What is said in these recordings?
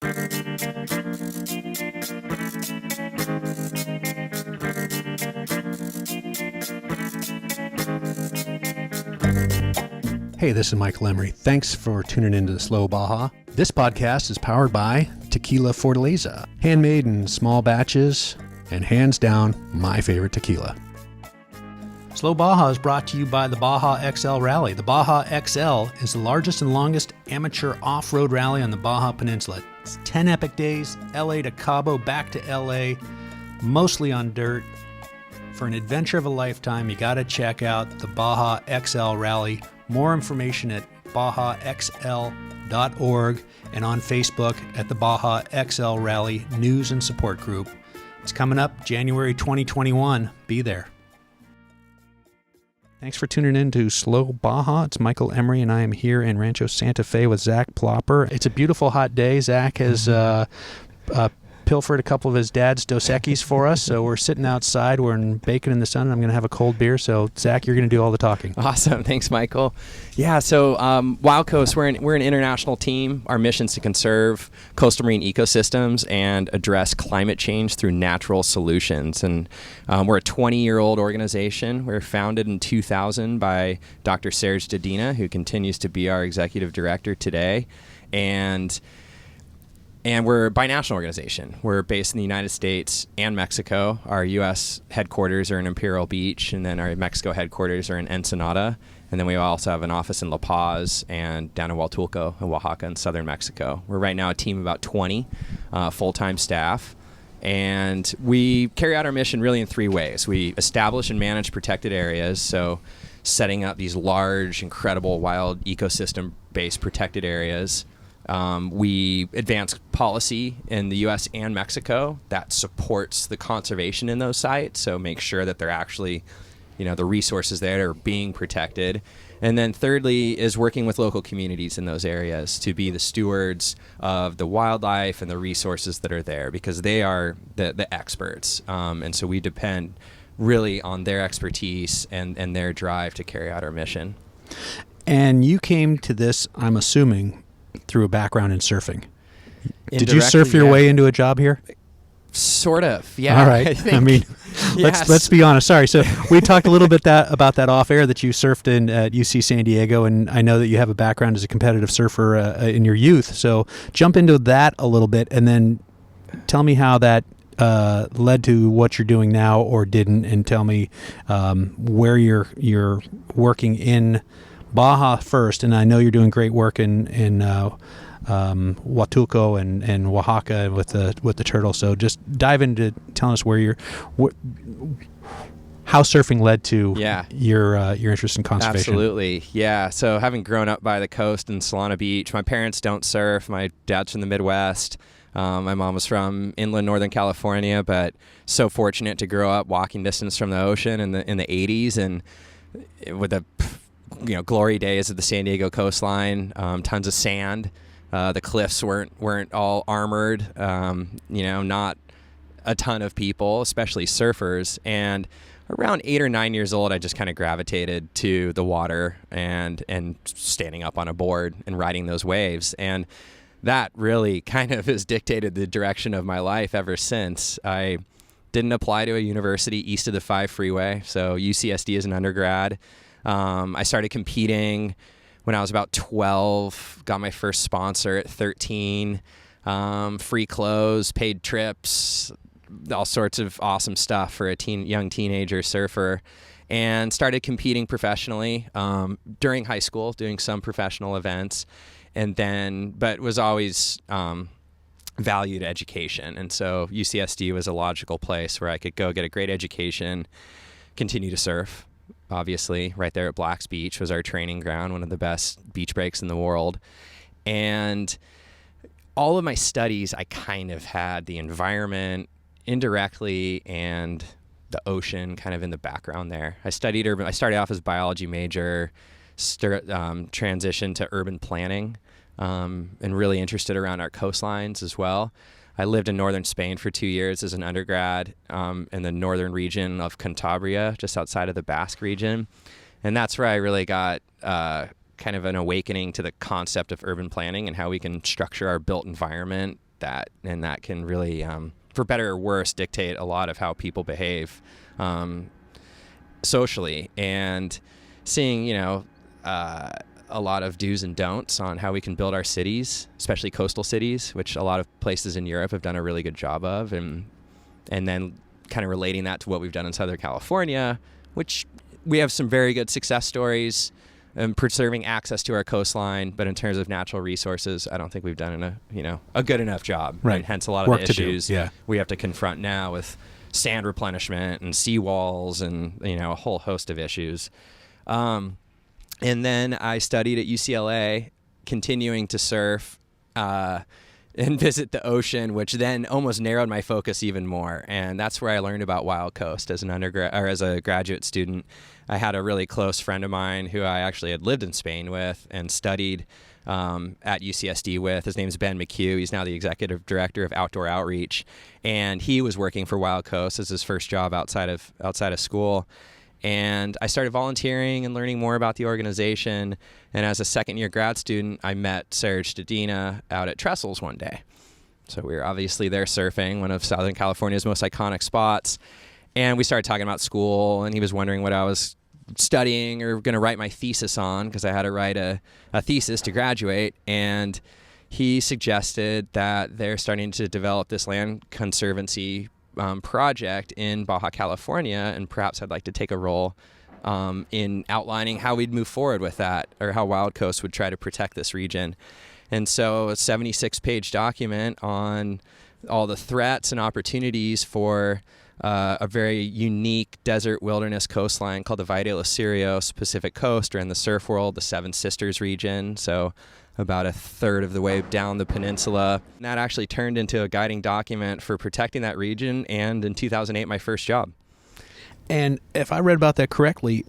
Hey, this is Michael Emery. Thanks for tuning into the Slow Baja. This podcast is powered by Tequila Fortaleza, handmade in small batches, and hands down, my favorite tequila. Slow Baja is brought to you by the Baja XL Rally. The Baja XL is the largest and longest amateur off-road rally on the Baja Peninsula. It's 10 epic days, LA to Cabo, back to LA, mostly on dirt. For an adventure of a lifetime, you got to check out the Baja XL Rally. More information at bajaxl.org and on Facebook at the Baja XL Rally News and Support Group. It's coming up January 2021. Be there. Thanks for tuning in to Slow Baja. It's Michael Emery, and I am here in Rancho Santa Fe with Zach Plopper. It's a beautiful hot day. Zach has pilfered a couple of his dad's Dos Equis for us, so we're sitting outside. We're baking in the sun, and I'm going to have a cold beer. So, Zach, you're going to do all the talking. Awesome. Thanks, Michael. Yeah, so WILDCOAST, we're an international team. Our mission is to conserve coastal marine ecosystems and address climate change through natural solutions. And we're a 20-year-old organization. We were founded in 2000 by Dr. Serge Dedina, who continues to be our executive director today. And we're a binational organization. We're based in the United States and Mexico. Our U.S. headquarters are in Imperial Beach, and then our Mexico headquarters are in Ensenada. And then we also have an office in La Paz and down in Huatulco in Oaxaca in southern Mexico. We're right now a team of about 20 full-time staff. And we carry out our mission really in three ways. We establish and manage protected areas, so setting up these large, incredible, wild ecosystem-based protected areas. We advance policy in the U.S. and Mexico that supports the conservation in those sites, so make sure that they're actually, the resources there are being protected. And then thirdly is working with local communities in those areas to be the stewards of the wildlife and the resources that are there, because they are the experts. And so we depend really on their expertise and their drive to carry out our mission. And you came to this, I'm assuming, through a background in surfing. Did you surf your way into a job here? Sort of, yeah. All right. I mean, yes. let's be honest. Sorry. So we talked a little bit about that off air, that you surfed in at UC San Diego, and I know that you have a background as a competitive surfer in your youth. So jump into that a little bit, and then tell me how that led to what you're doing now or didn't, and tell me where you're working in Baja first, and I know you're doing great work in Huatulco and Oaxaca with the turtle. So just dive into telling us how surfing led to your interest in conservation. Absolutely, yeah. So having grown up by the coast in Solana Beach, my parents don't surf. My dad's from the Midwest. My mom was from inland Northern California, but so fortunate to grow up walking distance from the ocean in the 80s, and with the glory days of the San Diego coastline, tons of sand. The cliffs weren't all armored. Not a ton of people, especially surfers. And around 8 or 9 years old, I just kind of gravitated to the water and standing up on a board and riding those waves. And that really kind of has dictated the direction of my life ever since. I didn't apply to a university east of the 5 freeway, so UCSD as an undergrad. I started competing when I was about 12, got my first sponsor at 13, free clothes, paid trips, all sorts of awesome stuff for a young teenager surfer, and started competing professionally during high school, doing some professional events, but was always valued education. And so UCSD was a logical place where I could go get a great education, continue to surf. Obviously, right there at Black's Beach was our training ground, one of the best beach breaks in the world. And all of my studies, I kind of had the environment indirectly and the ocean kind of in the background there. I studied urban. I started off as a biology major, transitioned to urban planning, and really interested around our coastlines as well. I lived in northern Spain for 2 years as an undergrad in the northern region of Cantabria, just outside of the Basque region. And that's where I really got kind of an awakening to the concept of urban planning and how we can structure our built environment that, and that can really, for better or worse, dictate a lot of how people behave socially. And seeing, a lot of do's and don'ts on how we can build our cities, especially coastal cities, which a lot of places in Europe have done a really good job of, and then kind of relating that to what we've done in Southern California, which we have some very good success stories in preserving access to our coastline, but in terms of natural resources, I don't think we've done a good enough job. Right. And hence a lot of Work the to do. issues Yeah. we have to confront now with sand replenishment and seawalls and a whole host of issues. And then I studied at UCLA, continuing to surf and visit the ocean, which then almost narrowed my focus even more. And that's where I learned about Wild Coast as an undergrad or as a graduate student. I had a really close friend of mine who I actually had lived in Spain with and studied at UCSD with. His name's Ben McHugh. He's now the executive director of outdoor outreach, and he was working for Wild Coast as his first job outside of school. And I started volunteering and learning more about the organization. And as a second-year grad student, I met Serge Stadina out at Trestles one day. So we were obviously there surfing, one of Southern California's most iconic spots. And we started talking about school, and he was wondering what I was studying or going to write my thesis on, because I had to write a thesis to graduate. And he suggested that they're starting to develop this land conservancy project in Baja, California, and perhaps I'd like to take a role in outlining how we'd move forward with that, or how Wild Coast would try to protect this region. And so a 76-page document on all the threats and opportunities for a very unique desert wilderness coastline called the Valle de los Cirios Pacific Coast, or in the surf world, the Seven Sisters region. So about a third of the way down the peninsula. And that actually turned into a guiding document for protecting that region, and in 2008, my first job. And if I read about that correctly,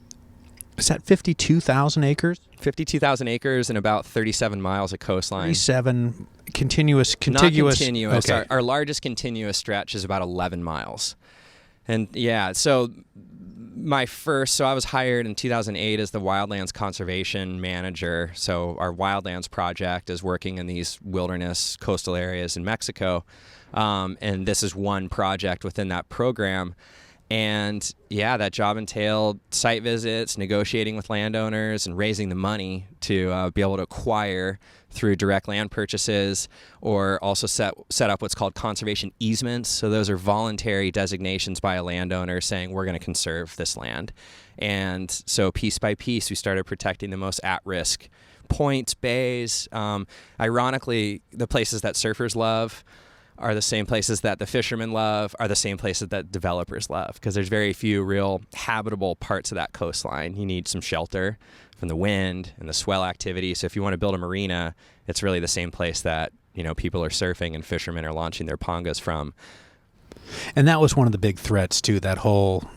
is that 52,000 acres? 52,000 acres and about 37 miles of coastline. 37 contiguous. Not continuous. Okay. Our largest continuous stretch is about 11 miles. And yeah, so I was hired in 2008 as the Wildlands Conservation Manager. So our Wildlands project is working in these wilderness coastal areas in Mexico. And this is one project within that program. And yeah, that job entailed site visits, negotiating with landowners, and raising the money to be able to acquire through direct land purchases, or also set up what's called conservation easements. So those are voluntary designations by a landowner saying we're going to conserve this land. And so piece by piece, we started protecting the most at-risk points, bays. Ironically, the places that surfers love are the same places that the fishermen love, are the same places that developers love, because there's very few real habitable parts of that coastline. You need some shelter from the wind and the swell activity. So if you want to build a marina, it's really the same place that, people are surfing and fishermen are launching their pongas from. And that was one of the big threats too, that whole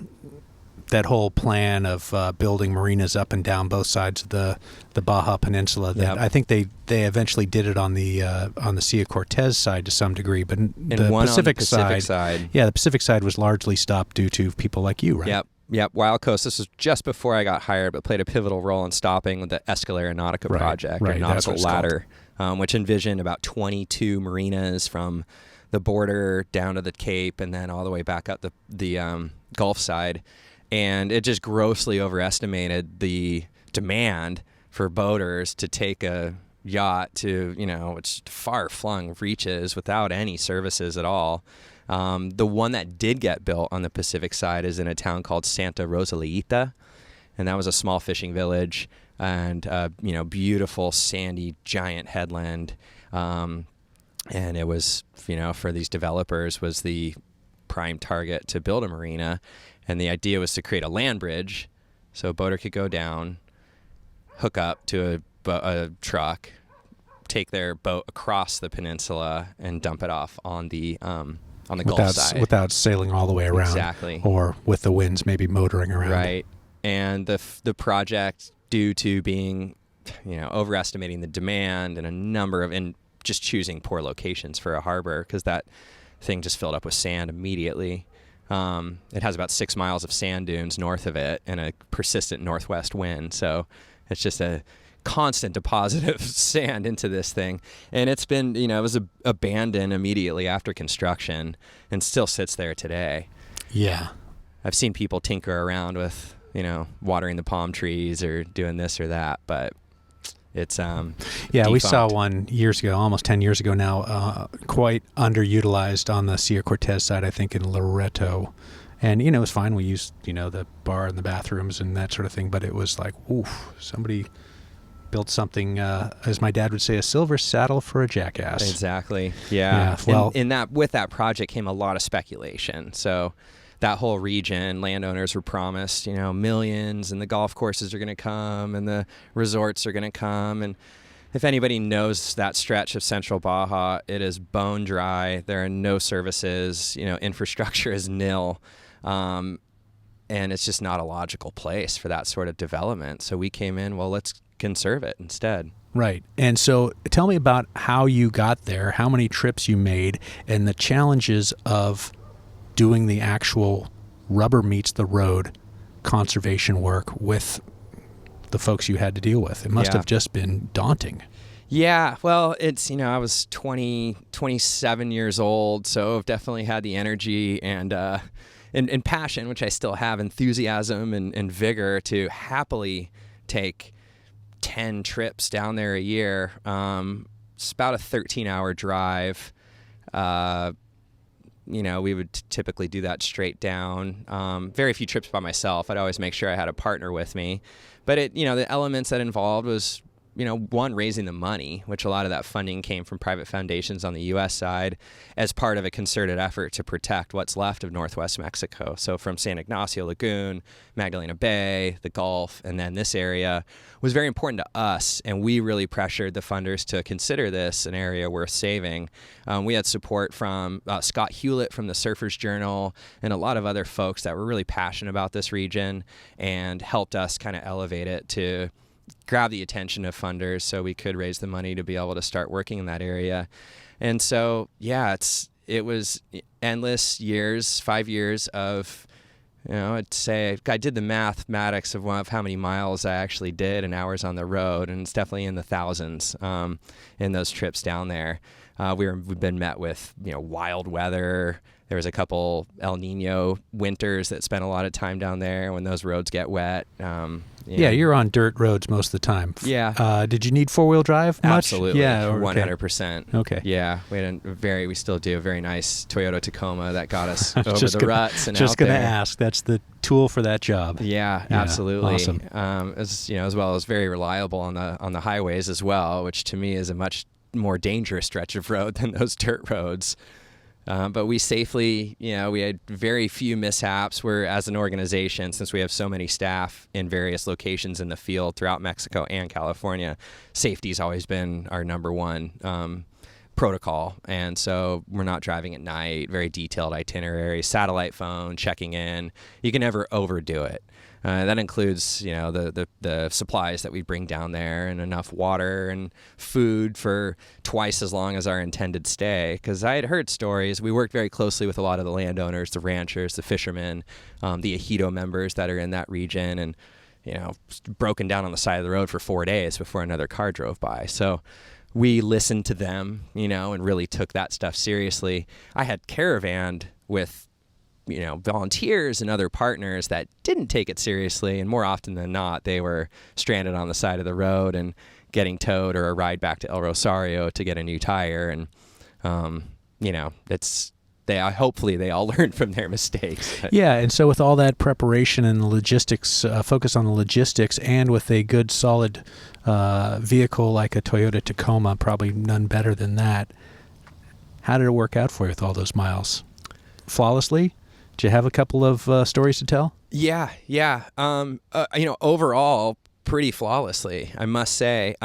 plan of building marinas up and down both sides of the Baja Peninsula. That, yep. I think they eventually did it on the Cia Cortez side to some degree, but the Pacific side, yeah, the Pacific side was largely stopped due to people like you, right? Yep. Wild Coast. This was just before I got hired, but played a pivotal role in stopping the Escalera Nautica project, or Nautical Ladder, which envisioned about 22 marinas from the border down to the Cape, and then all the way back up the Gulf side. And it just grossly overestimated the demand for boaters to take a yacht to, its far-flung reaches without any services at all. The one that did get built on the Pacific side is in a town called Santa Rosalita, and that was a small fishing village and, beautiful, sandy, giant headland. And it was, for these developers, was the prime target to build a marina. And the idea was to create a land bridge so a boater could go down, hook up to a truck, take their boat across the peninsula, and dump it off on the Gulf side. Without sailing all the way around. Exactly. Or with the winds maybe motoring around. Right. And the project, due to being, overestimating the demand and just choosing poor locations for a harbor, because that thing just filled up with sand immediately. It has about 6 miles of sand dunes north of it and a persistent northwest wind. So it's just a constant deposit of sand into this thing. And it's been, it was abandoned immediately after construction and still sits there today. Yeah. I've seen people tinker around with, watering the palm trees or doing this or that, but it's defunct. We saw one years ago, almost 10 years ago now, quite underutilized on the Sierra Cortez side, I think in Loreto. And, it was fine. We used, the bar and the bathrooms and that sort of thing, but it was like, oof, somebody built something, as my dad would say, a silver saddle for a jackass. Exactly. Yeah. Well, with that project came a lot of speculation. So that whole region, landowners were promised, millions, and the golf courses are going to come and the resorts are going to come. And if anybody knows that stretch of central Baja, it is bone dry. There are no services, infrastructure is nil. And it's just not a logical place for that sort of development. So we came in, well, let's conserve it instead. Right. And so tell me about how you got there, how many trips you made, and the challenges of doing the actual rubber meets the road conservation work with the folks you had to deal with. It must have just been daunting. Yeah, well, it's, I was 27 years old, so I've definitely had the energy and passion, which I still have, enthusiasm and vigor to happily take 10 trips down there a year. It's about a 13-hour drive. We would typically do that straight down. Very few trips by myself. I'd always make sure I had a partner with me. But the elements that involved was, one, raising the money, which a lot of that funding came from private foundations on the U.S. side as part of a concerted effort to protect what's left of Northwest Mexico. So from San Ignacio Lagoon, Magdalena Bay, the Gulf, and then this area was very important to us. And we really pressured the funders to consider this an area worth saving. We had support from Scott Hewlett from the Surfers Journal and a lot of other folks that were really passionate about this region and helped us kind of elevate it to grab the attention of funders so we could raise the money to be able to start working in that area. And so, it was endless years, 5 years of, I'd say I did the mathematics of how many miles I actually did and hours on the road, and it's definitely in the thousands in those trips down there. We've been met with, wild weather. There was a couple El Nino winters that spent a lot of time down there when those roads get wet. You're on dirt roads most of the time. Yeah. Did you need four-wheel drive much? Absolutely. Yeah. 100%. Okay. Yeah. We still do a very nice Toyota Tacoma that got us over the ruts and just out there. Just going to ask. That's the tool for that job. Yeah, absolutely. Awesome. As well as very reliable on the highways as well, which to me is a much more dangerous stretch of road than those dirt roads. But we safely, we had very few mishaps. We're, as an organization, since we have so many staff in various locations in the field throughout Mexico and California, safety's always been our number one protocol. And so we're not driving at night, very detailed itinerary, satellite phone, checking in. You can never overdo it. That includes, the supplies that we bring down there and enough water and food for twice as long as our intended stay. Because I had heard stories. We worked very closely with a lot of the landowners, the ranchers, the fishermen, the ejido members that are in that region, and broken down on the side of the road for 4 days before another car drove by. So we listened to them, and really took that stuff seriously. I had caravanned with volunteers and other partners that didn't take it seriously, and more often than not, they were stranded on the side of the road and getting towed or a ride back to El Rosario to get a new tire. And hopefully they all learned from their mistakes. Yeah, and so with all that preparation and the logistics, focus on the logistics, and with a good solid vehicle like a Toyota Tacoma, probably none better than that, how did it work out for you with all those miles? Flawlessly? Do you have a couple of stories to tell? Yeah. Overall, pretty flawlessly, I must say.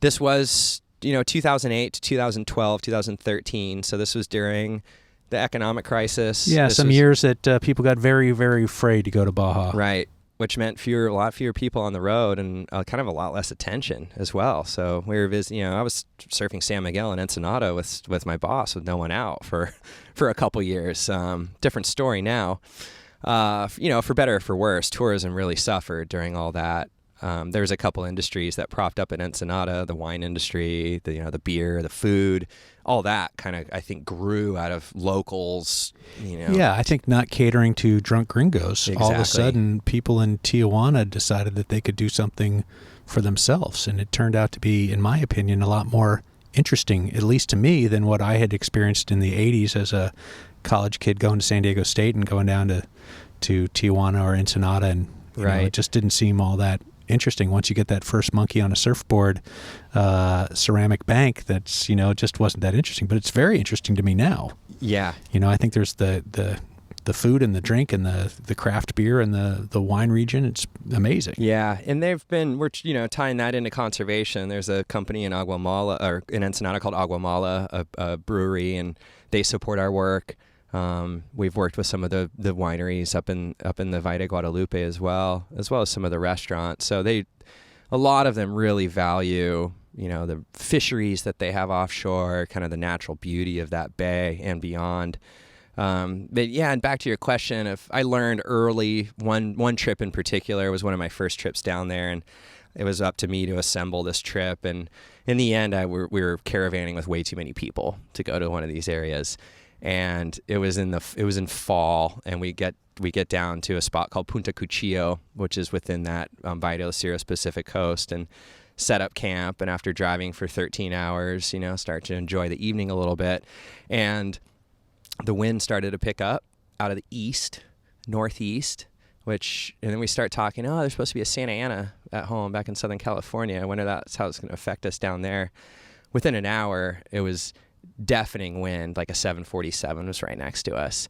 This was, 2008 to 2012, 2013. So this was during the economic crisis. Yeah, years that people got very, very afraid to go to Baja. Right. Which meant a lot fewer people on the road and kind of a lot less attention as well. So we were visiting, I was surfing San Miguel and Ensenada with my boss with no one out for a couple years. Different story now. For better or for worse, tourism really suffered during all that. There's a couple industries that propped up in Ensenada, the wine industry, the beer, the food, all that kind of, I think, grew out of locals, Yeah, I think not catering to drunk gringos. Exactly. All of a sudden, people in Tijuana decided that they could do something for themselves, and it turned out to be, in my opinion, a lot more interesting, at least to me, than what I had experienced in the 80s as a college kid going to San Diego State and going down to Tijuana or Ensenada, and it just didn't seem all that interesting once you get that first monkey on a surfboard ceramic bank. That's just wasn't that interesting, but it's very interesting to me now. Yeah. I think there's the food and the drink and the craft beer and the wine region. It's amazing. Yeah, and we're tying that into conservation. There's a company in Aguamala or in Ensenada called Aguamala, a brewery, and they support our work. We've worked with some of the wineries up in the Valle de Guadalupe as well as some of the restaurants. So a lot of them really value, the fisheries that they have offshore, kind of the natural beauty of that bay and beyond. But yeah, and back to your question, if I learned early, one trip in particular was one of my first trips down there, and it was up to me to assemble this trip. And in the end, we were caravanning with way too many people to go to one of these areas. And it was in fall, and we get down to a spot called Punta Cuchillo, which is within that Valle de los Cirios Pacific coast, and set up camp. And after driving for 13 hours, start to enjoy the evening a little bit. And the wind started to pick up out of the northeast, and then we start talking, there's supposed to be a Santa Ana at home back in Southern California. I wonder that's how it's going to affect us down there. Within an hour, it was deafening wind, like a 747 was right next to us.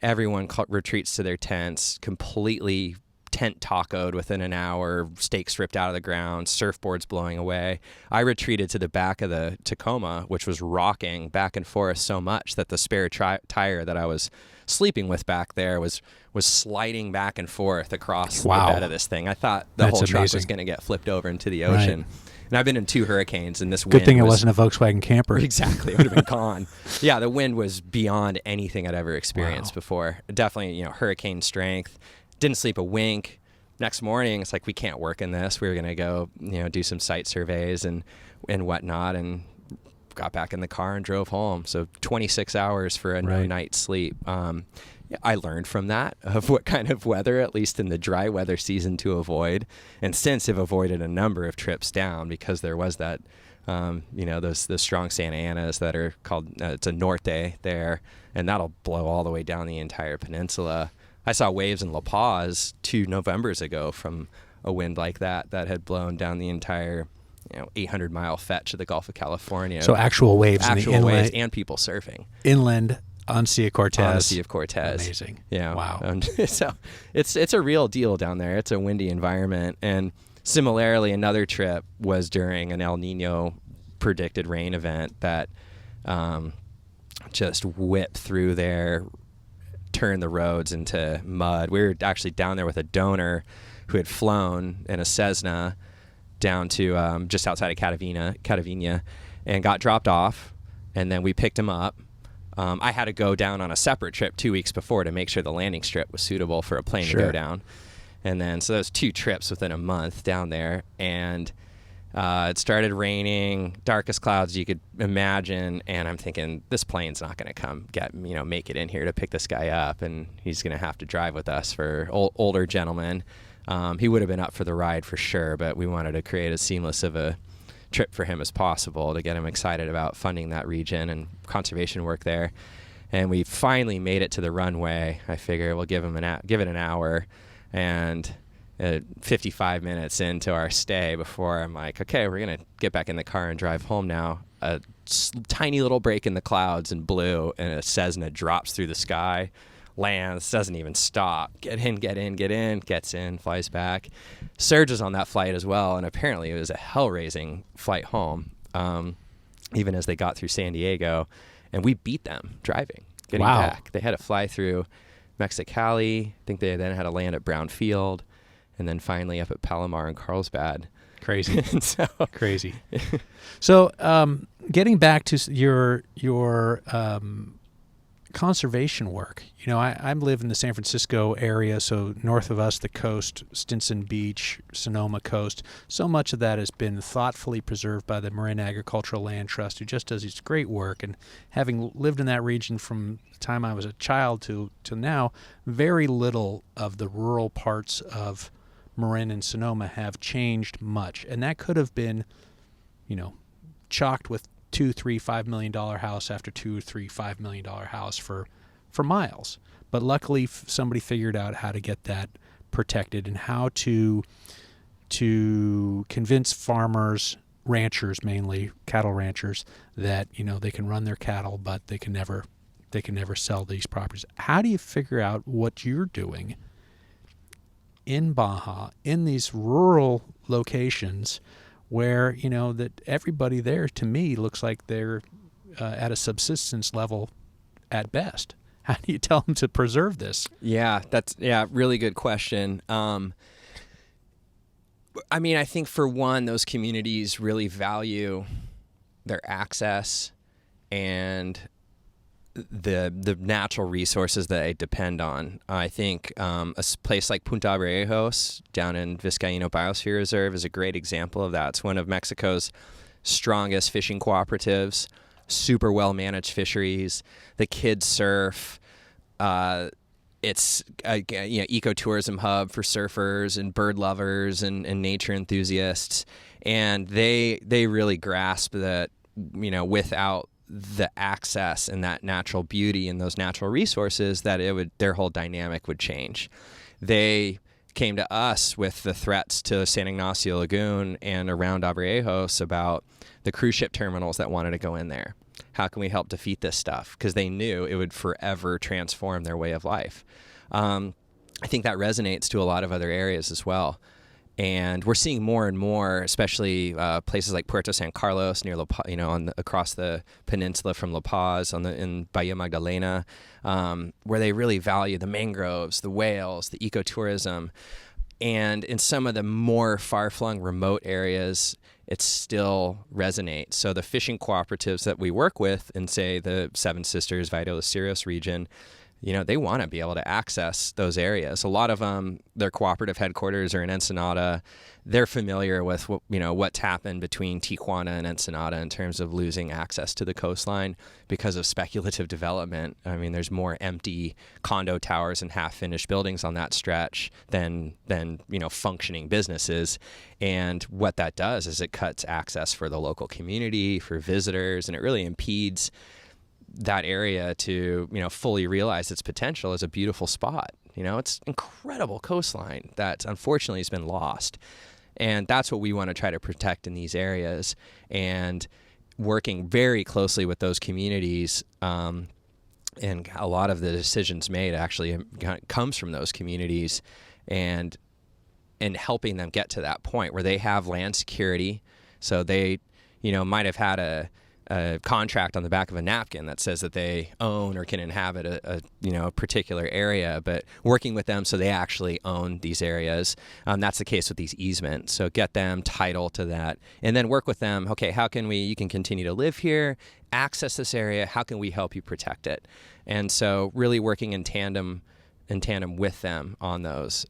Everyone retreats to their tents, completely tent tacoed within an hour, stakes ripped out of the ground, surfboards blowing away. I retreated to the back of the Tacoma, which was rocking back and forth so much that the spare tire that I was sleeping with back there was sliding back and forth across the bed of this thing. I thought That's whole truck amazing. was going to get flipped over into the ocean. Right. And I've been in 2 hurricanes, and this wind Good thing it wasn't a Volkswagen camper. Exactly. It would have been gone. Yeah, the wind was beyond anything I'd ever experienced before. Definitely, hurricane strength. Didn't sleep a wink. Next morning, it's like, we can't work in this. We were going to go, do some site surveys and whatnot, and got back in the car and drove home. So 26 hours for a no night's sleep. I learned from that of what kind of weather, at least in the dry weather season, to avoid. And since have avoided a number of trips down because there was that, those strong Santa Anas that are called, it's a norte there, and that'll blow all the way down the entire peninsula. I saw waves in La Paz 2 Novembers ago from a wind like that had blown down the entire 800-mile fetch of the Gulf of California. So actual waves and people surfing. Inland on Sea of Cortez. On the Sea of Cortez. Amazing. Yeah. Wow. So it's a real deal down there. It's a windy environment. And similarly, another trip was during an El Nino predicted rain event that just whipped through there, turned the roads into mud. We were actually down there with a donor who had flown in a Cessna down to just outside of Catavina, and got dropped off, and then we picked him up. I had to go down on a separate trip 2 weeks before to make sure the landing strip was suitable for a plane to go down. And then, so those 2 trips within a month down there, and it started raining, darkest clouds you could imagine, and I'm thinking, this plane's not going to make it in here to pick this guy up, and he's going to have to drive with us. For older gentleman. He would have been up for the ride for sure, but we wanted to create as seamless of a trip for him as possible to get him excited about funding that region and conservation work there. And we finally made it to the runway. I figure we'll give it an hour, and 55 minutes into our stay before I'm like, okay, we're going to get back in the car and drive home now. A tiny little break in the clouds and blue, and a Cessna drops through the sky, lands, doesn't even stop. Get in, gets in, flies back. Serge was on that flight as well, and apparently it was a hell-raising flight home, even as they got through San Diego, and we beat them driving, getting back. They had to fly through Mexicali. I think they then had to land at Brown Field, and then finally up at Palomar and Carlsbad. Crazy. Crazy. So getting back to your conservation work. I live in the San Francisco area, so north of us, the coast, Stinson Beach, Sonoma coast. So much of that has been thoughtfully preserved by the Marin Agricultural Land Trust, who just does this great work. And having lived in that region from the time I was a child to now, very little of the rural parts of Marin and Sonoma have changed much. And that could have been, chalked with $2, $3, $5 million house after $2, $3, $5 million house for miles. But luckily, somebody figured out how to get that protected and how to convince farmers, ranchers mainly, cattle ranchers, that they can run their cattle, but they can never sell these properties. How do you figure out what you're doing in Baja, in these rural locations, where that everybody there, to me, looks like they're at a subsistence level at best? How do you tell them to preserve this? Yeah, that's really good question. I think for one, those communities really value their access and the natural resources that they depend on. I think a place like Pundabanda down in Vizcaíno Biosphere Reserve is a great example of that. It's one of Mexico's strongest fishing cooperatives, super well-managed fisheries. The kids surf. It's a ecotourism hub for surfers and bird lovers and nature enthusiasts. And they really grasp that, without the access and that natural beauty and those natural resources, that their whole dynamic would change. They came to us with the threats to San Ignacio Lagoon and around Abrejos about the cruise ship terminals that wanted to go in there. How can we help defeat this stuff? Because they knew it would forever transform their way of life. I think that resonates to a lot of other areas as well. And we're seeing more and more, especially places like Puerto San Carlos near across the peninsula from La Paz in Bahia Magdalena, where they really value the mangroves, the whales, the ecotourism. And in some of the more far-flung remote areas, it still resonates. So the fishing cooperatives that we work with in, say, the Seven Sisters, Valle, Cirios region, they want to be able to access those areas. A lot of them, their cooperative headquarters are in Ensenada. They're familiar with what's happened between Tijuana and Ensenada in terms of losing access to the coastline because of speculative development. There's more empty condo towers and half-finished buildings on that stretch than functioning businesses. And what that does is it cuts access for the local community, for visitors, and it really impedes that area to fully realize its potential as a beautiful spot. It's incredible coastline that unfortunately has been lost, and that's what we want to try to protect in these areas. And working very closely with those communities, and a lot of the decisions made actually comes from those communities, and helping them get to that point where they have land security. So they might have had a contract on the back of a napkin that says that they own or can inhabit a particular area, but working with them so they actually own these areas. That's the case with these easements. So get them title to that, and then work with them. Okay, how can you can continue to live here, access this area? How can we help you protect it? And so really working in tandem with them on those.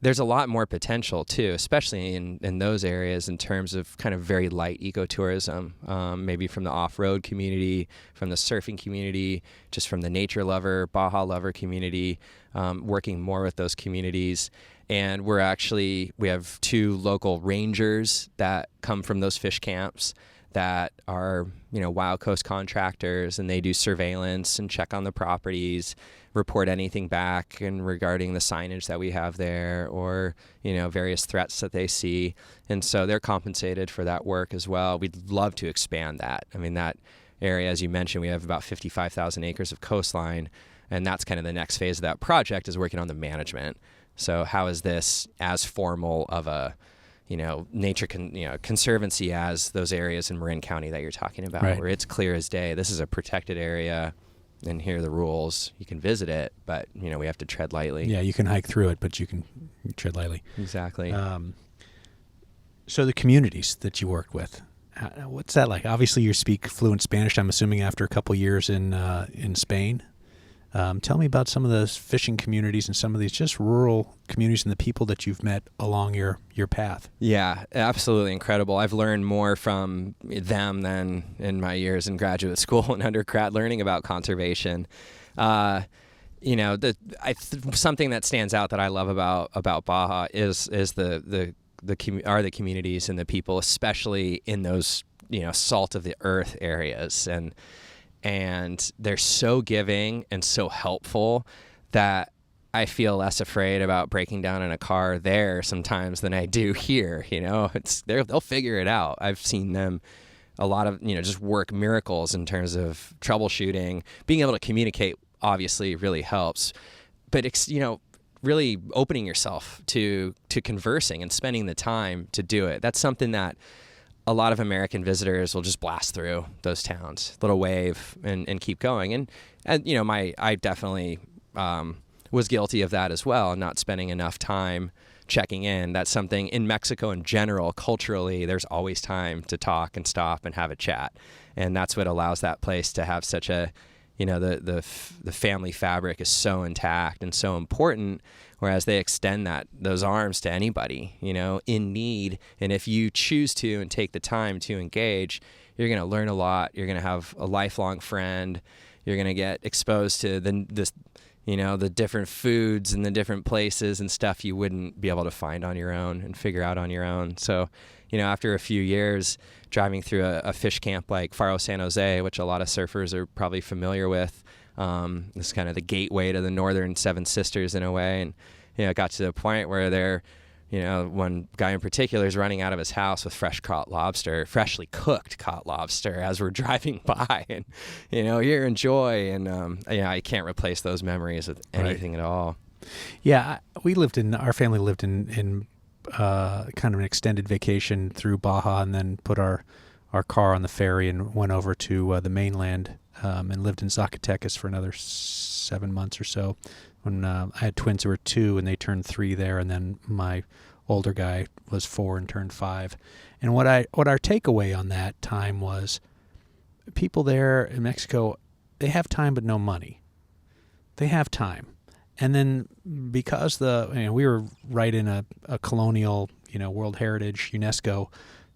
There's a lot more potential too, especially in those areas in terms of kind of very light ecotourism, maybe from the off-road community, from the surfing community, just from the nature lover, Baja lover community, working more with those communities. And we have 2 local rangers that come from those fish camps that are, Wild Coast contractors, and they do surveillance and check on the properties, report anything back and regarding the signage that we have there, or, various threats that they see. And so they're compensated for that work as well. We'd love to expand that. That area, as you mentioned, we have about 55,000 acres of coastline, and that's kind of the next phase of that project, is working on the management. So how is this as formal of a nature conservancy as those areas in Marin County that you're talking about, right, where it's clear as day, this is a protected area, and here are the rules. You can visit it, but we have to tread lightly. Yeah, you can hike through it, but you can tread lightly. Exactly. So the communities that you work with, What's that like? Obviously, you speak fluent Spanish, I'm assuming, after a couple years in Spain. Tell me about some of those fishing communities and some of these just rural communities and the people that you've met along your path. Yeah, absolutely incredible. I've learned more from them than in my years in graduate school and undergrad learning about conservation. Something that stands out that I love about Baja is the communities and the people, especially in those salt of the earth areas, and they're so giving and so helpful that I feel less afraid about breaking down in a car there sometimes than I do here. They'll figure it out. I've seen them a lot of just work miracles in terms of troubleshooting. Being able to communicate obviously really helps, but really opening yourself to conversing and spending the time to do it. That's something that a lot of American visitors will just blast through those towns, little wave and keep going. And I definitely was guilty of that as well, not spending enough time checking in. That's something in Mexico in general, culturally, there's always time to talk and stop and have a chat. And that's what allows that place to have such a, the family fabric is so intact and so important, whereas they extend those arms to anybody, in need. And if you choose to and take the time to engage, you're going to learn a lot. You're going to have a lifelong friend. You're going to get exposed to the different foods and the different places and stuff you wouldn't be able to find on your own and figure out on your own. So, after a few years driving through a fish camp like Faro San Jose, which a lot of surfers are probably familiar with, this is kind of the gateway to the northern Seven Sisters in a way. And, it got to the point where they're, one guy in particular is running out of his house with freshly cooked caught lobster as we're driving by, and, here, enjoy. And, I can't replace those memories with anything at all. Yeah. Our family lived in kind of an extended vacation through Baja, and then put our car on the ferry and went over to the mainland, and lived in Zacatecas for another 7 months or so. When I had twins who were 2 and they turned 3 there, and then my older guy was 4 and turned 5. And what our takeaway on that time was, people there in Mexico, they have time but no money. They have time. And then because we were right in a colonial, World Heritage UNESCO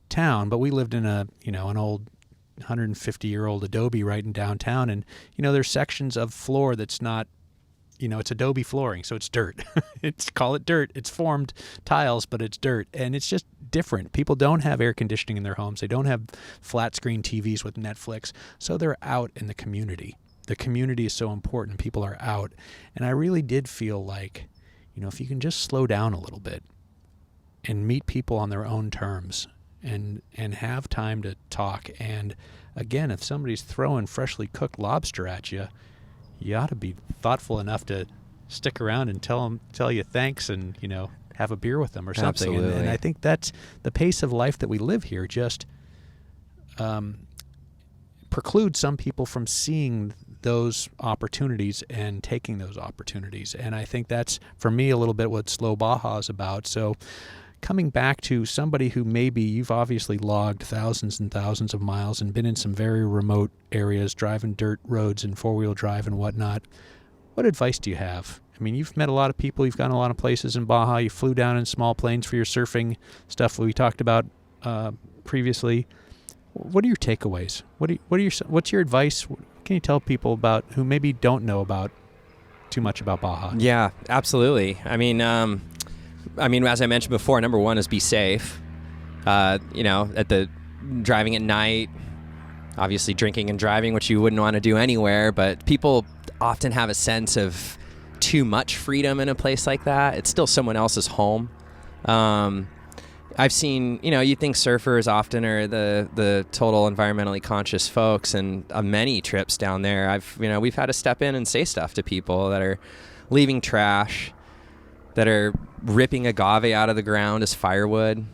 town, but we lived in an old 150-year-old adobe right in downtown, and there's sections of floor that's not, it's adobe flooring, so it's dirt. Call it dirt. It's formed tiles, but it's dirt, and it's just different. People don't have air conditioning in their homes. They don't have flat screen TVs with Netflix, so they're out in the community. The community is so important. People are out. And I really did feel like, if you can just slow down a little bit and meet people on their own terms and have time to talk. And again, if somebody's throwing freshly cooked lobster at you, you ought to be thoughtful enough to stick around and tell you thanks and, have a beer with them or something. And I think that's the pace of life that we live here, just precludes some people from seeing those opportunities and taking those opportunities. And I think that's, for me, a little bit what Slow Baja is about. So coming back to somebody who maybe you've obviously logged thousands and thousands of miles and been in some very remote areas, driving dirt roads and four-wheel drive and whatnot, what advice do you have? I mean, you've met a lot of people. You've gone a lot of places in Baja. You flew down in small planes for your surfing stuff we talked about previously. What are your takeaways? What's your advice? What can you tell people about who maybe don't know about too much about Baja? Yeah, absolutely. I mean, as I mentioned before, number one is be safe. At the driving at night, obviously drinking and driving, which you wouldn't want to do anywhere, but people often have a sense of too much freedom in a place like that. It's still someone else's home. I've seen, you think surfers often are the total environmentally conscious folks, and many trips down there, we've had to step in and say stuff to people that are leaving trash, that are ripping agave out of the ground as firewood.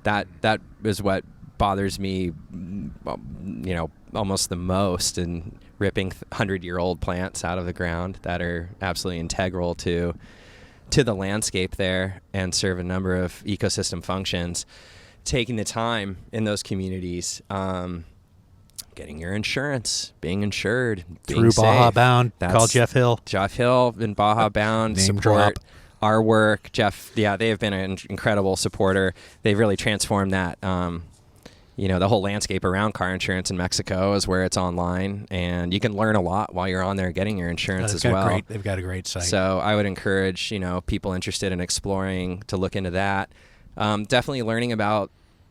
That is what bothers me, almost the most, and ripping 100-year-old plants out of the ground that are absolutely integral to the landscape there and serve a number of ecosystem functions. taking the time in those communities, getting your insurance, being insured, being Through safe. Baja Bound. Call Jeff Hill. Jeff Hill and Baja Bound Name support drop. our work. Jeff, they have been an incredible supporter. They've really transformed that. The whole landscape around car insurance in Mexico is where it's online, and you can learn a lot while you're on there getting your insurance as well. They've got a great site. So I would encourage, people interested in exploring to look into that. Definitely learning about,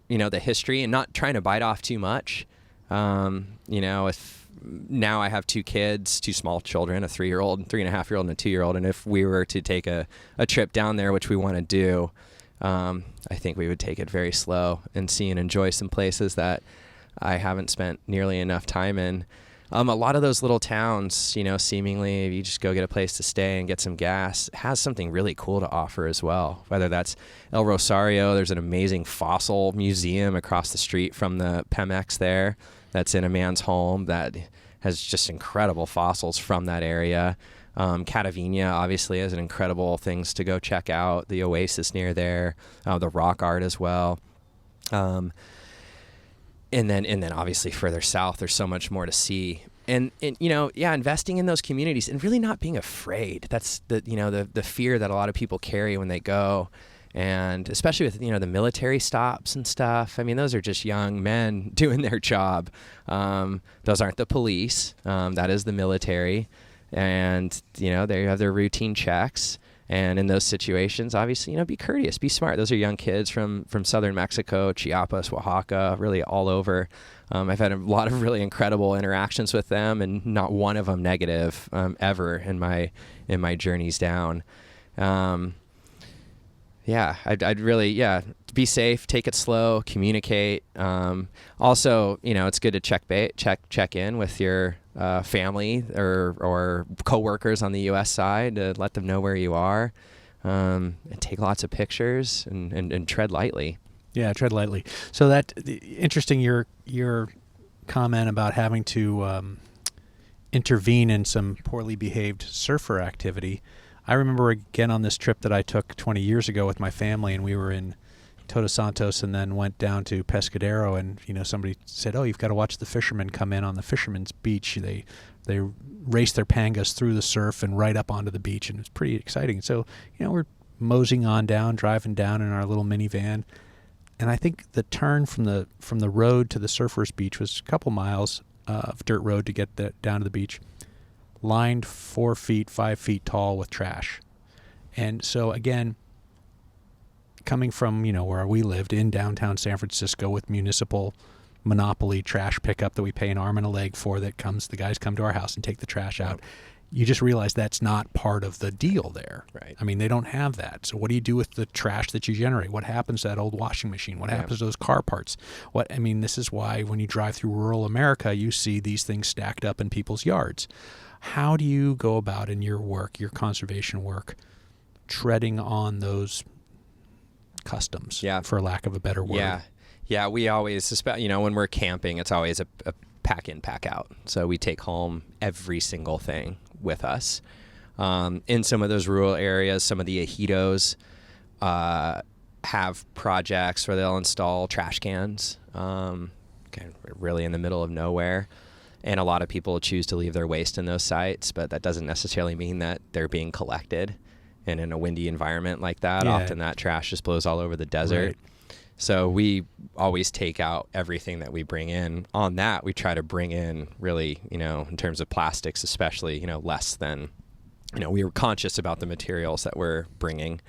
the history and not trying to bite off too much. If now I have 2 kids, 2 small children, a 3-year-old, 3.5-year-old, and a 2-year-old, and if we were to take a trip down there, which we want to do, I think we would take it very slow and see and enjoy some places that I haven't spent nearly enough time in. A lot of those little towns, seemingly if you just go get a place to stay and get some gas, has something really cool to offer as well. Whether that's El Rosario, there's an amazing fossil museum across the street from the Pemex there that's in a man's home that has just incredible fossils from that area. Catavina obviously has an incredible things to go check out. The oasis near there, the rock art as well. And then obviously further south, there's so much more to see. And investing in those communities and really not being afraid. That's the fear that a lot of people carry when they go. And especially with, the military stops and stuff. I mean, those are just young men doing their job. Those aren't the police. That is the military. And, they have their routine checks. And in those situations, obviously, be courteous, be smart. Those are young kids from southern Mexico, Chiapas, Oaxaca, really all over. I've had a lot of really incredible interactions with them, and not one of them negative ever in my journeys down. I'd really, be safe, take it slow, communicate. Also, it's good to check in with your family or coworkers on the U.S. side to let them know where you are, and take lots of pictures and tread lightly. Yeah, tread lightly. So interesting your comment about having to intervene in some poorly behaved surfer activity. I remember again on this trip that I took 20 years ago with my family, and we were in Todos Santos and then went down to Pescadero, and somebody said, "Oh, you've got to watch the fishermen come in on the fishermen's beach. They race their pangas through the surf and right up onto the beach, and it's pretty exciting." So we're moseying on down, driving down in our little minivan, and I think the turn from the road to the surfers' beach was a couple miles of dirt road to get down to the beach, lined 4 feet, 5 feet tall with trash. And so again, coming from, where we lived in downtown San Francisco with municipal monopoly trash pickup that we pay an arm and a leg for, the guys come to our house and take the trash out. You just realize that's not part of the deal there. Right. I mean, they don't have that. So what do you do with the trash that you generate? What happens to that old washing machine? What happens to those car parts? This is why when you drive through rural America, you see these things stacked up in people's yards. How do you go about in your work, your conservation work, treading on those customs, for lack of a better word? Yeah, we always, when we're camping, it's always a Packin Packout. So we take home every single thing with us. In some of those rural areas, some of the ejidos have projects where they'll install trash cans, really in the middle of nowhere. And a lot of people choose to leave their waste in those sites, but that doesn't necessarily mean that they're being collected. And in a windy environment like that, often that trash just blows all over the desert. Right. So we always take out everything that we bring in. On that, we try to bring in really, in terms of plastics especially, less than, we were conscious about the materials that we're bringing.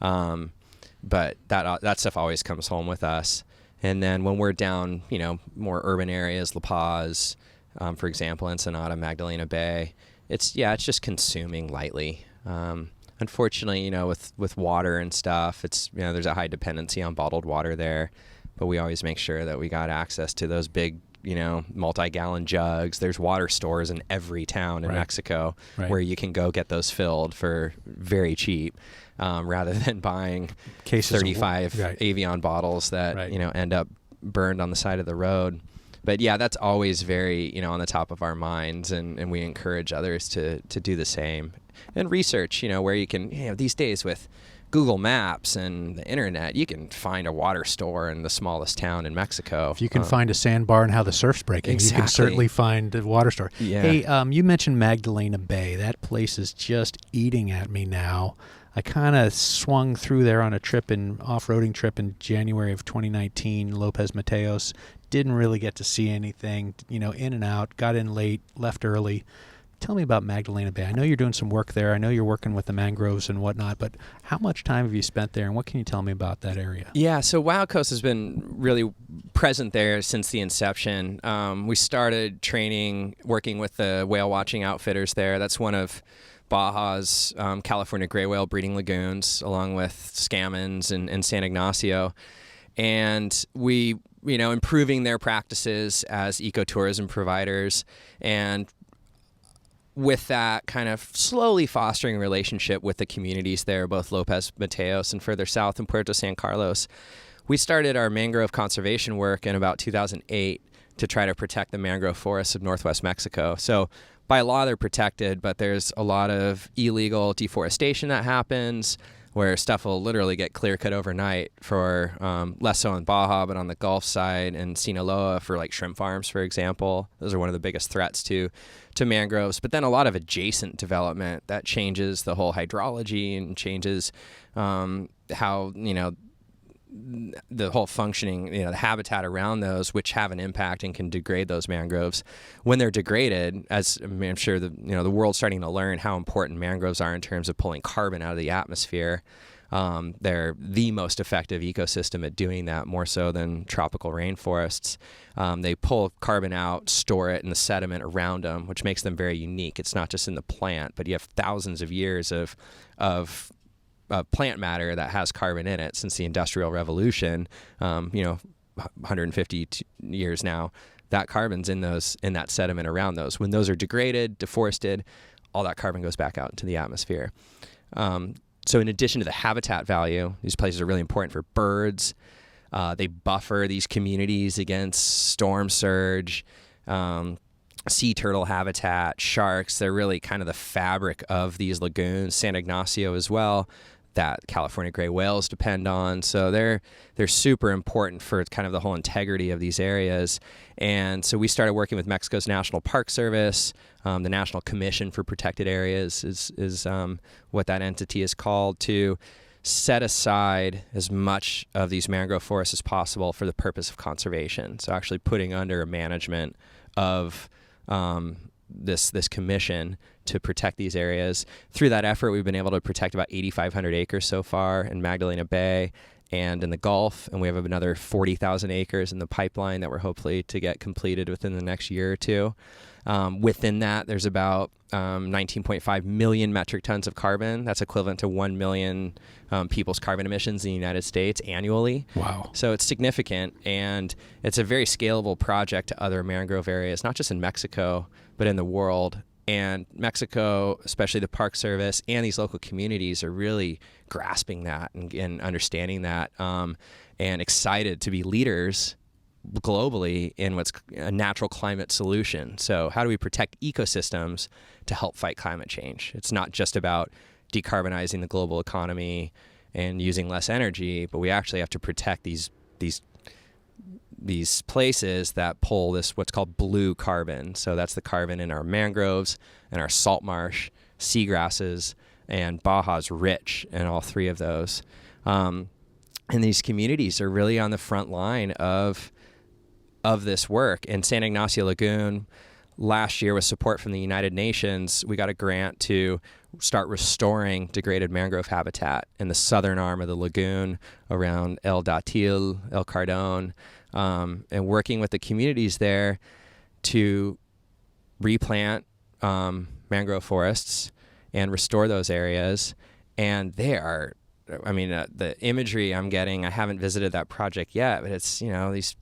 But that stuff always comes home with us. And then when we're down, more urban areas, La Paz, for example, Ensenada, Magdalena Bay, it's just consuming lightly. Unfortunately, with water and stuff, it's, there's a high dependency on bottled water there, but we always make sure that we got access to those big, multi-gallon jugs. There's water stores in every town in Mexico where you can go get those filled for very cheap, rather than buying cases 35 Avion bottles that, end up burned on the side of the road. But that's always very, on the top of our minds, and we encourage others to do the same. And research, where you can, these days with Google Maps and the internet, you can find a water store in the smallest town in Mexico. If you can find a sandbar and how the surf's breaking, Exactly. you can certainly find a water store. Yeah. Hey, you mentioned Magdalena Bay. That place is just eating at me now. I kind of swung through there on a off-roading trip in January of 2019, Lopez Mateos. Didn't really get to see anything, in and out, got in late, left early. Tell me about Magdalena Bay. I know you're doing some work there. I know you're working with the mangroves and whatnot, but how much time have you spent there, and what can you tell me about that area? Yeah, so WildCoast has been really present there since the inception. We started training, working with the whale watching outfitters there. That's one of Baja's California gray whale breeding lagoons, along with Scammons and San Ignacio. And we, improving their practices as ecotourism providers, and with that kind of slowly fostering a relationship with the communities there, both Lopez Mateos and further south in Puerto San Carlos. We started our mangrove conservation work in about 2008 to try to protect the mangrove forests of northwest Mexico. So by law, they're protected, but there's a lot of illegal deforestation that happens, where stuff will literally get clear cut overnight for less so in Baja, but on the Gulf side and Sinaloa for like shrimp farms, for example. Those are one of the biggest threats to mangroves. But then a lot of adjacent development that changes the whole hydrology and changes how, the whole functioning, the habitat around those, which have an impact and can degrade those mangroves. When they're degraded, as I'm sure the world's starting to learn how important mangroves are in terms of pulling carbon out of the atmosphere. They're the most effective ecosystem at doing that, more so than tropical rainforests. They pull carbon out, store it in the sediment around them, which makes them very unique. It's not just in the plant, but you have thousands of years of plant matter that has carbon in it since the Industrial Revolution, 150 years now. That carbon's in that sediment around those. When those are degraded, deforested, all that carbon goes back out into the atmosphere. So in addition to the habitat value, these places are really important for birds. They buffer these communities against storm surge, sea turtle habitat, sharks. They're really kind of the fabric of these lagoons. San Ignacio as well, that California gray whales depend on. So they're super important for kind of the whole integrity of these areas. And so we started working with Mexico's National Park Service. The National Commission for Protected Areas is what that entity is called, to set aside as much of these mangrove forests as possible for the purpose of conservation. So actually putting under a management of this commission to protect these areas. Through that effort, we've been able to protect about 8,500 acres so far in Magdalena Bay and in the Gulf, and we have another 40,000 acres in the pipeline that we're hopefully to get completed within the next year or two. Within that, there's about 19.5 million metric tons of carbon. That's equivalent to 1 million people's carbon emissions in the United States annually. Wow. So it's significant, and it's a very scalable project to other mangrove areas, not just in Mexico, but in the world. And Mexico, especially the Park Service and these local communities, are really grasping that and understanding that, and excited to be leaders globally in what's a natural climate solution. So how do we protect ecosystems to help fight climate change? It's not just about decarbonizing the global economy and using less energy, but we actually have to protect these places that pull this what's called blue carbon. So that's the carbon in our mangroves and our salt marsh, seagrasses, and Baja's rich in all three of those. And these communities are really on the front line of this work. In San Ignacio Lagoon, last year with support from the United Nations, we got a grant to start restoring degraded mangrove habitat in the southern arm of the lagoon around El Datil, El Cardon, and working with the communities there to replant mangrove forests and restore those areas. And they are, the imagery I'm getting, I haven't visited that project yet, but it's, these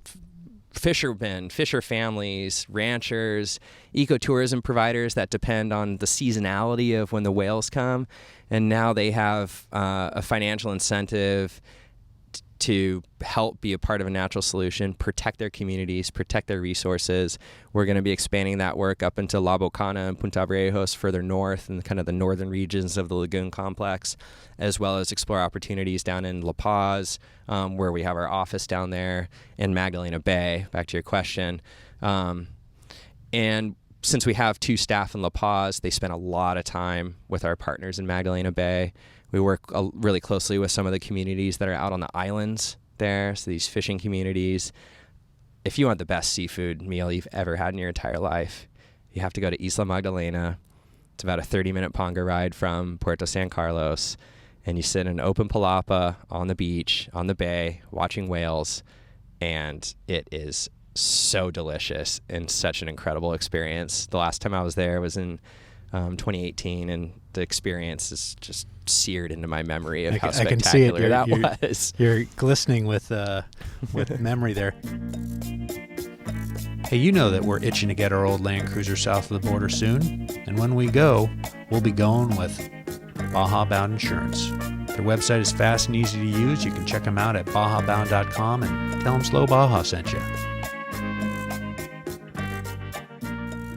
fishermen, fisher families, ranchers, ecotourism providers that depend on the seasonality of when the whales come. And now they have a financial incentive to help be a part of a natural solution, protect their communities, protect their resources. We're going to be expanding that work up into La Bocana and Punta Viejos further north and kind of the northern regions of the lagoon complex, as well as explore opportunities down in La Paz, where we have our office down there, in Magdalena Bay, back to your question. And since we have 2 staff in La Paz, they spend a lot of time with our partners in Magdalena Bay. We work really closely with some of the communities that are out on the islands there, so these fishing communities. If you want the best seafood meal you've ever had in your entire life, you have to go to Isla Magdalena. It's about a 30-minute panga ride from Puerto San Carlos, and you sit in an open palapa on the beach, on the bay, watching whales, and it is so delicious and such an incredible experience. The last time I was there was in 2018, and the experience is just seared into my memory of how spectacular that was. You're glistening with memory there. Hey, you know that we're itching to get our old Land Cruiser south of the border soon, and when we go, we'll be going with Baja Bound Insurance. Their website is fast and easy to use. You can check them out at bajabound.com and tell them Slow Baja sent you.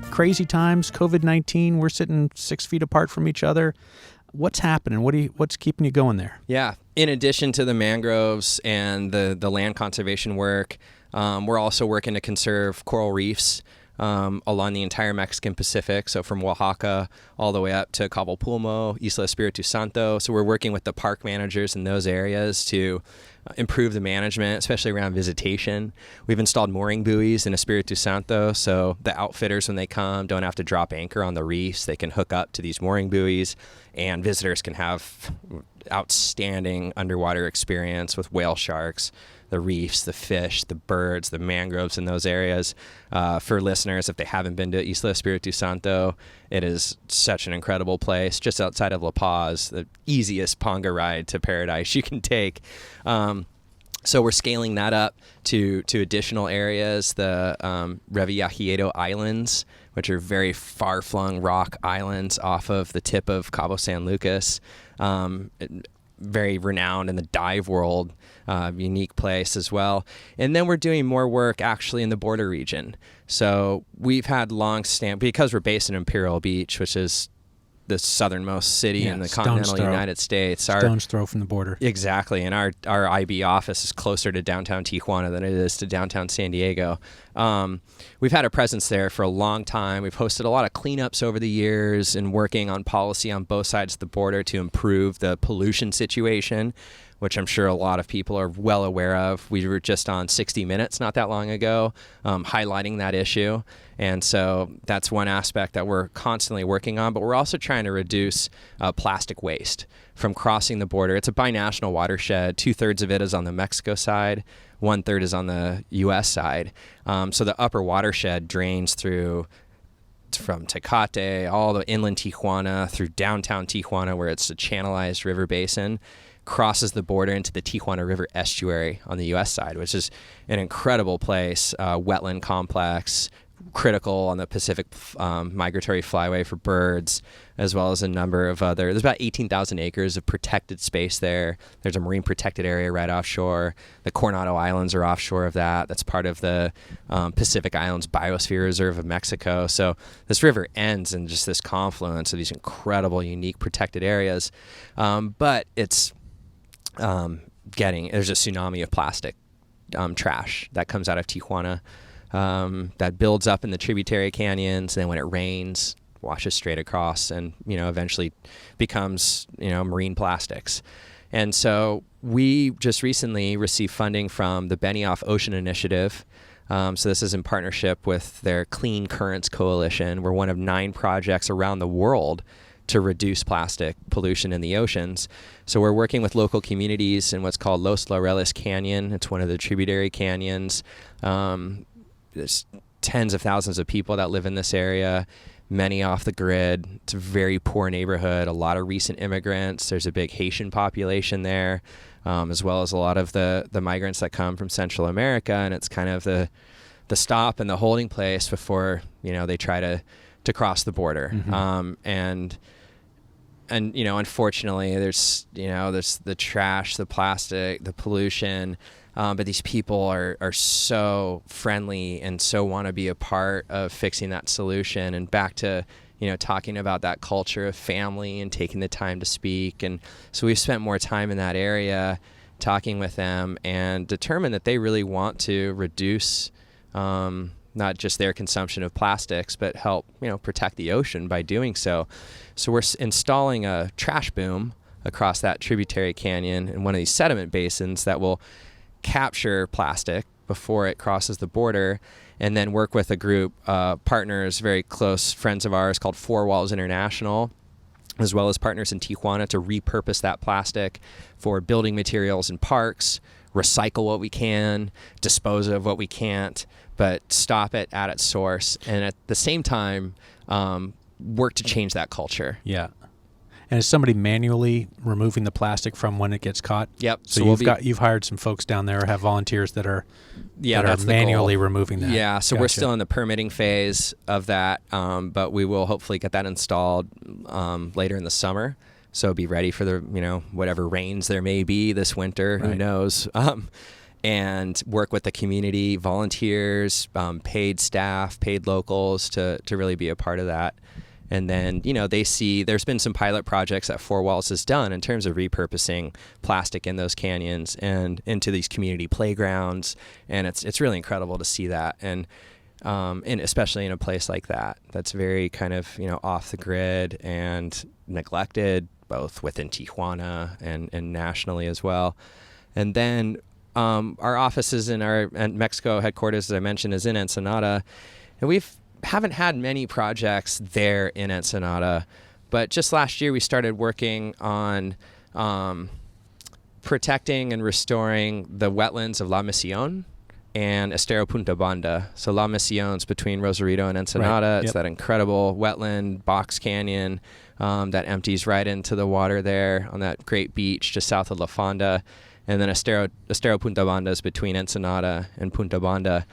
Crazy times, COVID-19, we're sitting 6 feet apart from each other. What's happening? What's keeping you going there? Yeah. In addition to the mangroves and the land conservation work, we're also working to conserve coral reefs along the entire Mexican Pacific. So from Oaxaca all the way up to Cabo Pulmo, Isla Espiritu Santo. So we're working with the park managers in those areas to improve the management, especially around visitation. We've installed mooring buoys in Espiritu Santo, so the outfitters, when they come, don't have to drop anchor on the reefs. They can hook up to these mooring buoys, and visitors can have outstanding underwater experience with whale sharks, the reefs, the fish, the birds, the mangroves in those areas. For listeners, if they haven't been to Isla Espiritu Santo, it is such an incredible place, just outside of La Paz, the easiest panga ride to paradise you can take. So we're scaling that up to additional areas, the Revillagigedo Islands, which are very far-flung rock islands off of the tip of Cabo San Lucas. Very renowned in the dive world, unique place as well. And then we're doing more work actually in the border region. So we've had because we're based in Imperial Beach, which is the southernmost city in the continental United States. Stone's throw from the border. Exactly. And our IB office is closer to downtown Tijuana than it is to downtown San Diego. We've had a presence there for a long time. We've hosted a lot of cleanups over the years and working on policy on both sides of the border to improve the pollution situation, which I'm sure a lot of people are well aware of. We were just on 60 Minutes not that long ago, highlighting that issue. And so that's one aspect that we're constantly working on, but we're also trying to reduce plastic waste from crossing the border. It's a binational watershed. 2/3 of it is on the Mexico side. 1/3 is on the U.S. side. So the upper watershed drains from Tecate, all the inland Tijuana, through downtown Tijuana, where it's a channelized river basin, crosses the border into the Tijuana River estuary on the U.S. side, which is an incredible place, wetland complex, critical on the Pacific migratory flyway for birds, as well as a number of there's about 18,000 acres of protected space there. There's a marine protected area right offshore. The Coronado Islands are offshore of that. That's part of the Pacific Islands Biosphere Reserve of Mexico. So this river ends in just this confluence of these incredible, unique protected areas. But it's there's a tsunami of plastic trash that comes out of Tijuana. That builds up in the tributary canyons, and then when it rains, washes straight across and, eventually becomes, marine plastics. And so we just recently received funding from the Benioff Ocean Initiative. So this is in partnership with their Clean Currents Coalition. We're one of 9 projects around the world to reduce plastic pollution in the oceans. So we're working with local communities in what's called Los Laureles Canyon. It's one of the tributary canyons. There's tens of thousands of people that live in this area, many off the grid. It's a very poor neighborhood, a lot of recent immigrants. There's a big Haitian population there, as well as a lot of the migrants that come from Central America. And it's kind of the stop and the holding place before, they try to cross the border. Mm-hmm. And and unfortunately, there's the trash, the plastic, the pollution. But these people are so friendly and so want to be a part of fixing that solution. And back to, talking about that culture of family and taking the time to speak. And so we've spent more time in that area talking with them and determined that they really want to reduce not just their consumption of plastics, but help, protect the ocean by doing so. So we're installing a trash boom across that tributary canyon in one of these sediment basins that will capture plastic before it crosses the border, and then work with a group, partners, very close friends of ours called Four Walls International, as well as partners in Tijuana, to repurpose that plastic for building materials in parks, recycle what we can, dispose of what we can't, but stop it at its source, and at the same time work to change that culture. Yeah. And is somebody manually removing the plastic from when it gets caught? Yep. So you've hired some folks down there, or have volunteers that are that's manually removing that. Yeah. So Gotcha. We're still in the permitting phase of that, but we will hopefully get that installed later in the summer. So be ready for the whatever rains there may be this winter. Right. Who knows? And work with the community, volunteers, paid staff, paid locals to really be a part of that. And then, they see there's been some pilot projects that Four Walls has done in terms of repurposing plastic in those canyons and into these community playgrounds. And it's really incredible to see that. And especially in a place like that, that's very kind of, off the grid and neglected, both within Tijuana and nationally as well. And then our offices in our Mexico headquarters, as I mentioned, is in Ensenada. And haven't had many projects there in Ensenada, but just last year we started working on protecting and restoring the wetlands of La Macion and Estero Pundabanda. So La Macion's between Rosarito and Ensenada. Right. Yep. It's that incredible wetland box canyon that empties right into the water there on that great beach just south of La Fonda. And then Estero Pundabanda is between Ensenada and Pundabanda.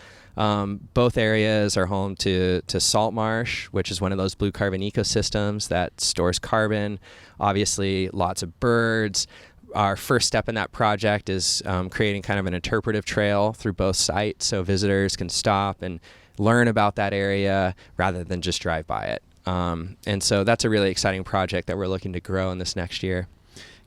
Both areas are home to salt marsh, which is one of those blue carbon ecosystems that stores carbon. Obviously, lots of birds. Our first step in that project is creating kind of an interpretive trail through both sites so visitors can stop and learn about that area rather than just drive by it. And so that's a really exciting project that we're looking to grow in this next year.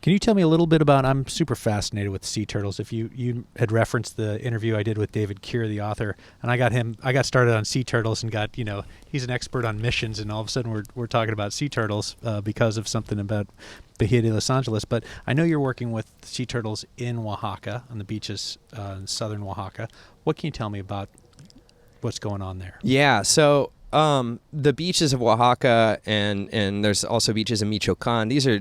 Can you tell me a little bit about, I'm super fascinated with sea turtles. If you had referenced the interview I did with David Keir, the author, and I got started on sea turtles and got, he's an expert on missions, and all of a sudden we're talking about sea turtles because of something about Bahia de Los Angeles. But I know you're working with sea turtles in Oaxaca, on the beaches in southern Oaxaca. What can you tell me about what's going on there? Yeah, so the beaches of Oaxaca and there's also beaches in Michoacan. These are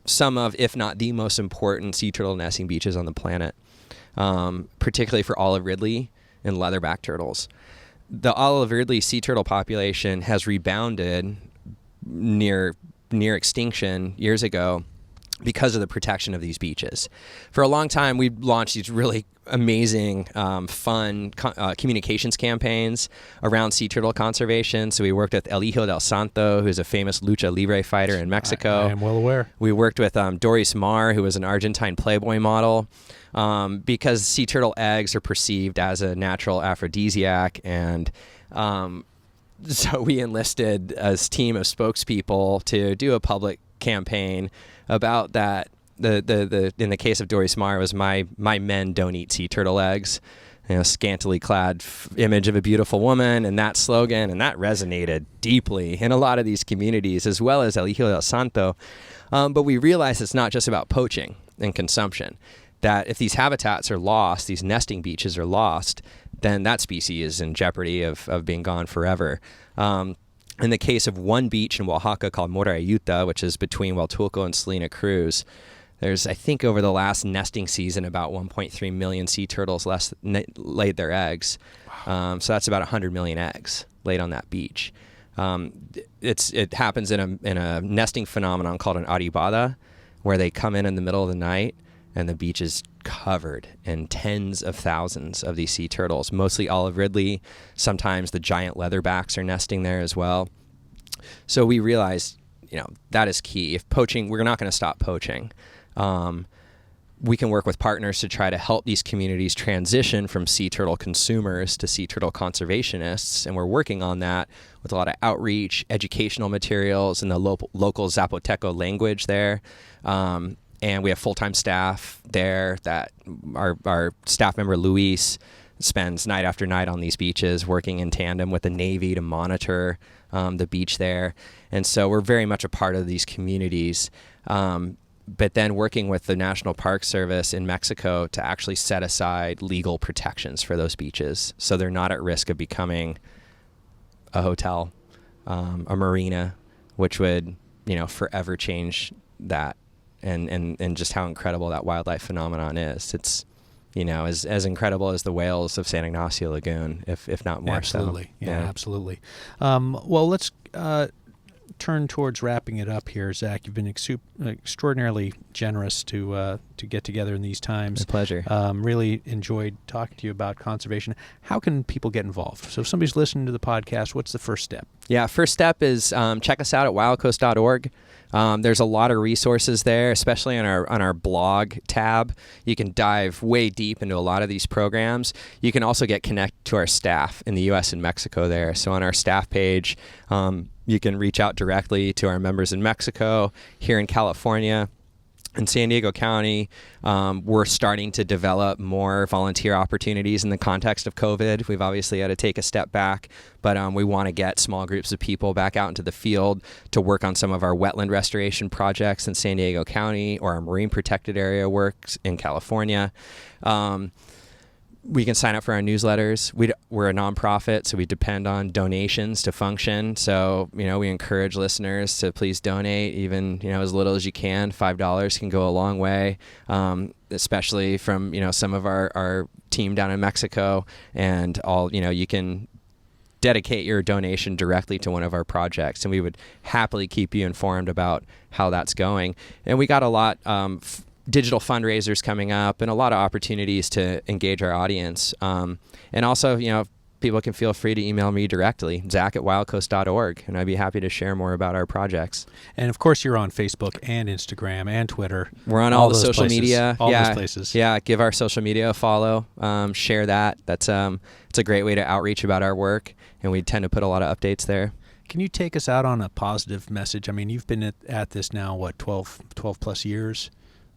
some of, if not the most important sea turtle nesting beaches on the planet, particularly for olive ridley and leatherback turtles. The olive ridley sea turtle population has rebounded near extinction years ago because of the protection of these beaches. For a long time, we launched these really amazing, fun communications campaigns around sea turtle conservation. So we worked with El Hijo del Santo, who's a famous lucha libre fighter in Mexico. I am well aware. We worked with Doris Mar, who was an Argentine Playboy model, because sea turtle eggs are perceived as a natural aphrodisiac. And so we enlisted a team of spokespeople to do a public campaign about that. The in the case of Doris Mar, was my men don't eat sea turtle eggs, scantily clad image of a beautiful woman, and that slogan, and that resonated deeply in a lot of these communities, as well as El Hijo del Santo. But we realized it's not just about poaching and consumption, that if these habitats are lost, these nesting beaches are lost, then that species is in jeopardy of being gone forever. In the case of one beach in Oaxaca called Morayuta, which is between Huatulco and Salina Cruz, there's, I think, over the last nesting season, about 1.3 million sea turtles laid their eggs. Wow. So that's about 100 million eggs laid on that beach. It happens in a nesting phenomenon called an arribada, where they come in the middle of the night, and the beach is covered in tens of thousands of these sea turtles, mostly olive ridley. Sometimes the giant leatherbacks are nesting there as well. So we realized, that is key. If poaching, we're not going to stop poaching. We can work with partners to try to help these communities transition from sea turtle consumers to sea turtle conservationists. And we're working on that with a lot of outreach, educational materials in the local Zapoteco language there. And we have full-time staff there that our staff member, Luis, spends night after night on these beaches working in tandem with the Navy to monitor the beach there. And so we're very much a part of these communities. But then working with the National Park Service in Mexico to actually set aside legal protections for those beaches so they're not at risk of becoming a hotel, a marina, which would, forever change that and just how incredible that wildlife phenomenon is. It's, as incredible as the whales of San Ignacio Lagoon, if not more absolutely. so. Yeah, absolutely. Well, let's turn towards wrapping it up here, Zach. You've been extraordinarily generous to get together in these times. My pleasure. Really enjoyed talking to you about conservation. How can people get involved? So if somebody's listening to the podcast, what's the first step? Yeah, first step is check us out at wildcoast.org. There's a lot of resources there, especially on our blog tab. You can dive way deep into a lot of these programs. You can also get connected to our staff in the U.S. and Mexico there. So on our staff page, you can reach out directly to our members in Mexico, here in California. In San Diego County, we're starting to develop more volunteer opportunities in the context of COVID. We've obviously had to take a step back, but we want to get small groups of people back out into the field to work on some of our wetland restoration projects in San Diego County or our marine protected area works in California. We can sign up for our newsletters. We're a nonprofit, so we depend on donations to function. So, we encourage listeners to please donate, even, as little as you can. $5 can go a long way, especially from, some of our team down in Mexico. And you can dedicate your donation directly to one of our projects, and we would happily keep you informed about how that's going. And we got a lot digital fundraisers coming up and a lot of opportunities to engage our audience. And also, people can feel free to email me directly, zach@wildcoast.org, and I'd be happy to share more about our projects. And of course, you're on Facebook and Instagram and Twitter. We're on all the social places. media. All those places. Yeah, give our social media a follow. Share that. That's it's a great way to outreach about our work, and we tend to put a lot of updates there. Can you take us out on a positive message? I mean, you've been at this now, 12 plus years?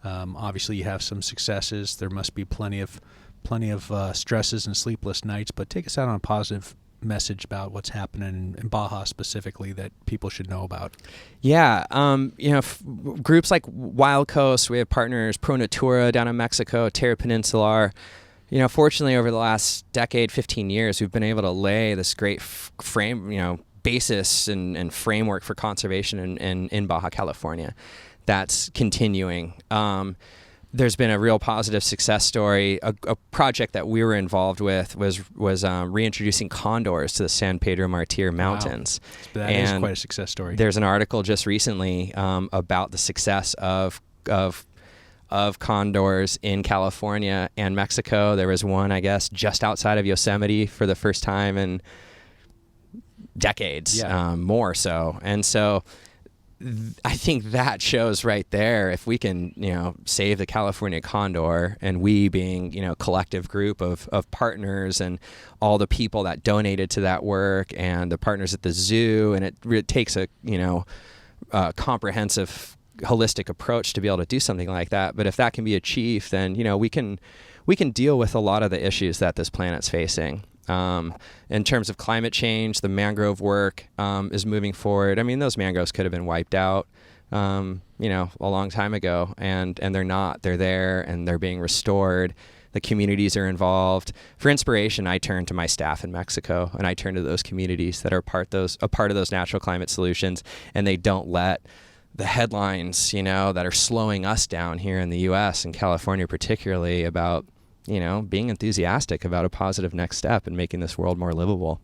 Obviously, you have some successes. There must be plenty of stresses and sleepless nights. But take us out on a positive message about what's happening in Baja specifically that people should know about. Yeah, groups like WILDCOAST. We have partners Pro Natura down in Mexico, Terra Peninsular. Fortunately, over the last decade, 15 years, we've been able to lay this great basis and framework for conservation in Baja California. That's continuing. There's been a real positive success story. A project that we were involved with was reintroducing condors to the San Pedro Martir Mountains. Wow. That is quite a success story. There's an article just recently about the success of condors in California and Mexico. There was one, I guess, just outside of Yosemite for the first time in decades, more so. And so I think that shows right there, if we can, save the California condor, and we being, collective group of partners and all the people that donated to that work and the partners at the zoo, and it takes a comprehensive, holistic approach to be able to do something like that. But if that can be achieved, then, we can deal with a lot of the issues that this planet's facing. In terms of climate change, the mangrove work is moving forward. I mean, those mangroves could have been wiped out, a long time ago, and they're not. They're there, and they're being restored. The communities are involved. For inspiration, I turn to my staff in Mexico, and I turn to those communities that are a part of those natural climate solutions, and they don't let the headlines, that are slowing us down here in the U.S. and California particularly about being enthusiastic about a positive next step and making this world more livable.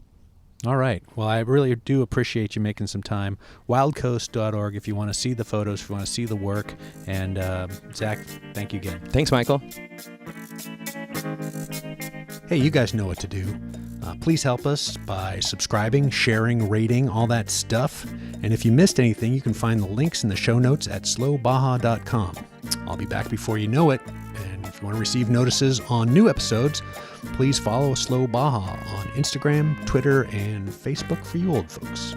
All right. Well, I really do appreciate you making some time. Wildcoast.org if you want to see the photos, if you want to see the work. And Zach, thank you again. Thanks, Michael. Hey, you guys know what to do. Please help us by subscribing, sharing, rating, all that stuff. And if you missed anything, you can find the links in the show notes at slowbaja.com. I'll be back before you know it. And if you want to receive notices on new episodes, please follow Slow Baja on Instagram, Twitter, and Facebook for you old folks.